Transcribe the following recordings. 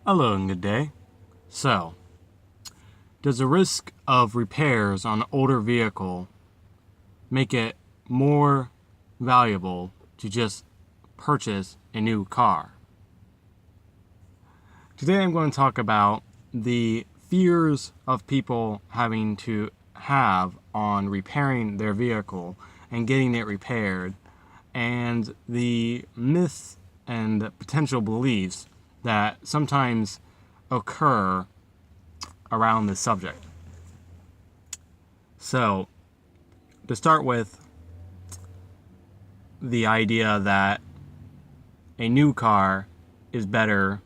Hello and good day. So, does the risk of repairs on an older vehicle make it more valuable to just purchase a new car? Today I'm going to talk about the fears of people having to have on repairing their vehicle and getting it repaired, and the myths and potential beliefs that sometimes occur around this subject. So, to start with, the idea that a new car is better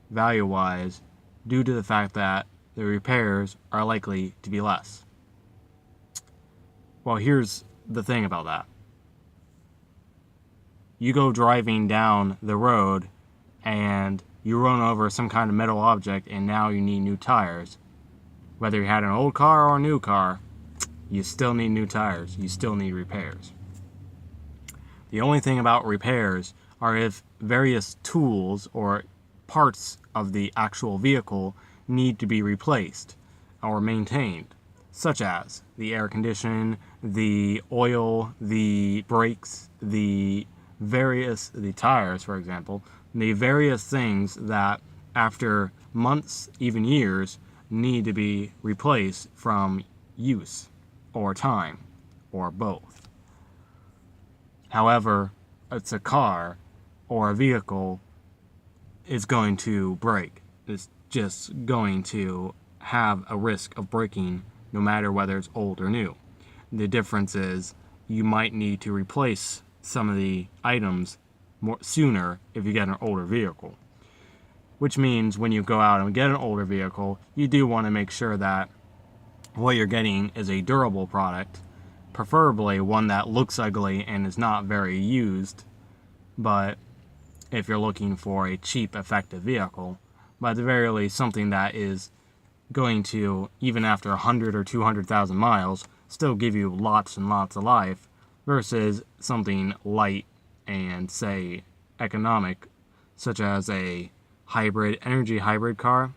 value wise due to the fact that the repairs are likely to be less. Well, here's the thing about that. You go driving down the road and you run over some kind of metal object and now you need new tires. Whether you had an old car or a new car, you still need new tires. You still need repairs. The only thing about repairs are if various tools or parts of the actual vehicle need to be replaced or maintained, such as the air conditioning, the oil, the brakes, the tires, for example, the various things that after months, even years, need to be replaced from use or time or both. However, it's a car or a vehicle is going to break. It's just going to have a risk of breaking no matter whether it's old or new. The difference is you might need to replace some of the items more sooner if you get an older vehicle. Which means when you go out and get an older vehicle, you do want to make sure that what you're getting is a durable product, preferably one that looks ugly and is not very used, but if you're looking for a cheap, effective vehicle, but at the very least something that is going to, even after 100 or 200,000 miles, still give you lots and lots of life, versus something light and, say, economic, such as a energy hybrid car.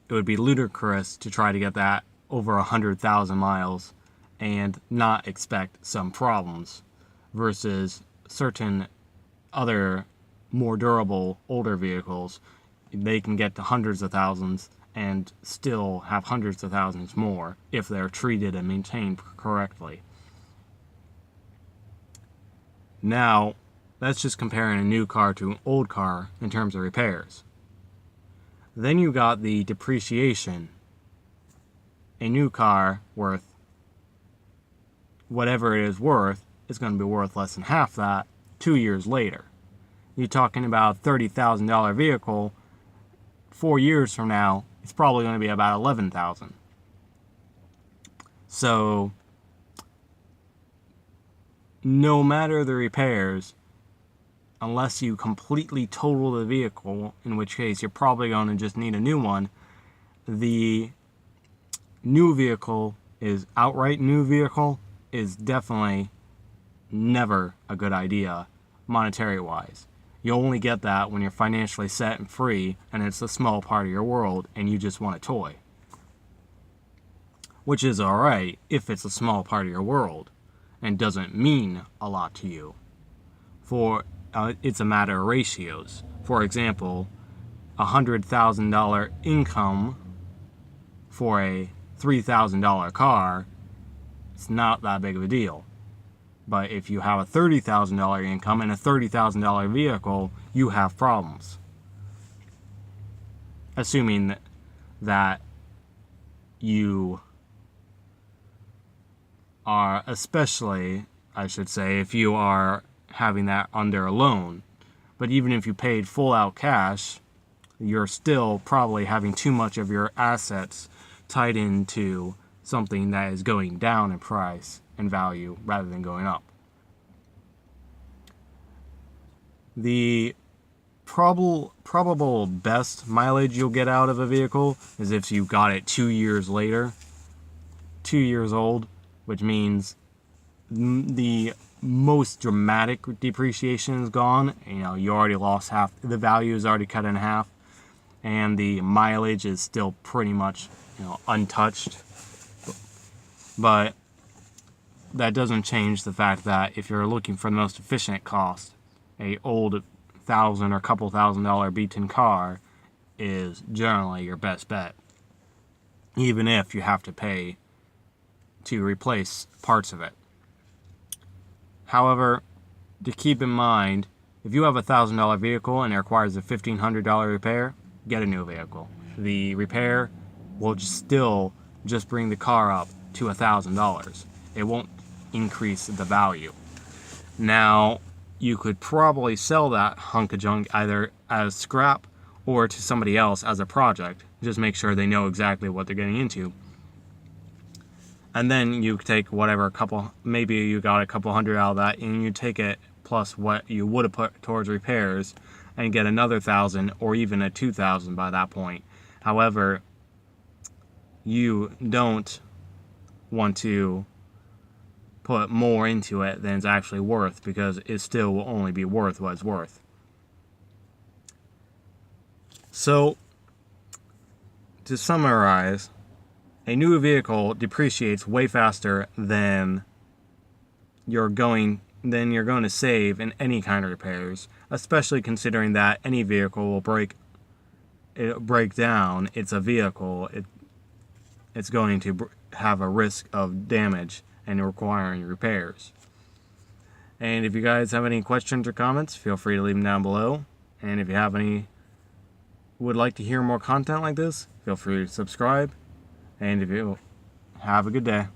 It would be ludicrous to try to get that over 100,000 miles and not expect some problems, versus certain other more durable older vehicles. They can get to hundreds of thousands and still have hundreds of thousands more if they're treated and maintained correctly. Now, that's just comparing a new car to an old car in terms of repairs. Then you got the depreciation. A new car worth whatever it is worth is going to be worth less than half that 2 years later. You're talking about a $30,000 vehicle. 4 years from now, it's probably going to be about $11,000. So, no matter the repairs, unless you completely total the vehicle, in which case you're probably going to just need a new one, the new vehicle outright new vehicle is definitely never a good idea monetary wise. You only get that when you're financially set and free and it's a small part of your world and you just want a toy. Which is alright if it's a small part of your world and doesn't mean a lot to you. It's a matter of ratios. For example, $100,000 income for a $3,000 car, it's not that big of a deal. But if you have a $30,000 income and a $30,000 vehicle, you have problems. Assuming that you are, especially, I should say, if you are having that under a loan. But even if you paid full out cash, you're still probably having too much of your assets tied into something that is going down in price and value rather than going up. The probable best mileage you'll get out of a vehicle is if you got it 2 years later, 2 years old, which means the most dramatic depreciation is gone. You already lost half, the value is already cut in half. and the mileage is still pretty much, untouched. But that doesn't change the fact that if you're looking for the most efficient cost, a old $1,000 or couple $1,000 beaten car is generally your best bet, even if you have to pay to replace parts of it. However, to keep in mind, if you have a $1,000 vehicle and it requires a $1,500 repair, get a new vehicle. The repair will still just bring the car up to $1,000. It won't increase the value. Now, you could probably sell that hunk of junk either as scrap or to somebody else as a project. Just make sure they know exactly what they're getting into. And then you take whatever maybe you got a couple hundred out of that, and you take it plus what you would have put towards repairs and get another 1,000 or even a 2,000 by that point. However, you don't want to put more into it than it's actually worth, because it still will only be worth what it's worth. So, to summarize, a new vehicle depreciates way faster than you're going to save in any kind of repairs, especially considering that any vehicle will break down. It's a vehicle. It's going to have a risk of damage and requiring repairs. And if you guys have any questions or comments, feel free to leave them down below. And if you would like to hear more content like this, feel free to subscribe. And if you have a good day.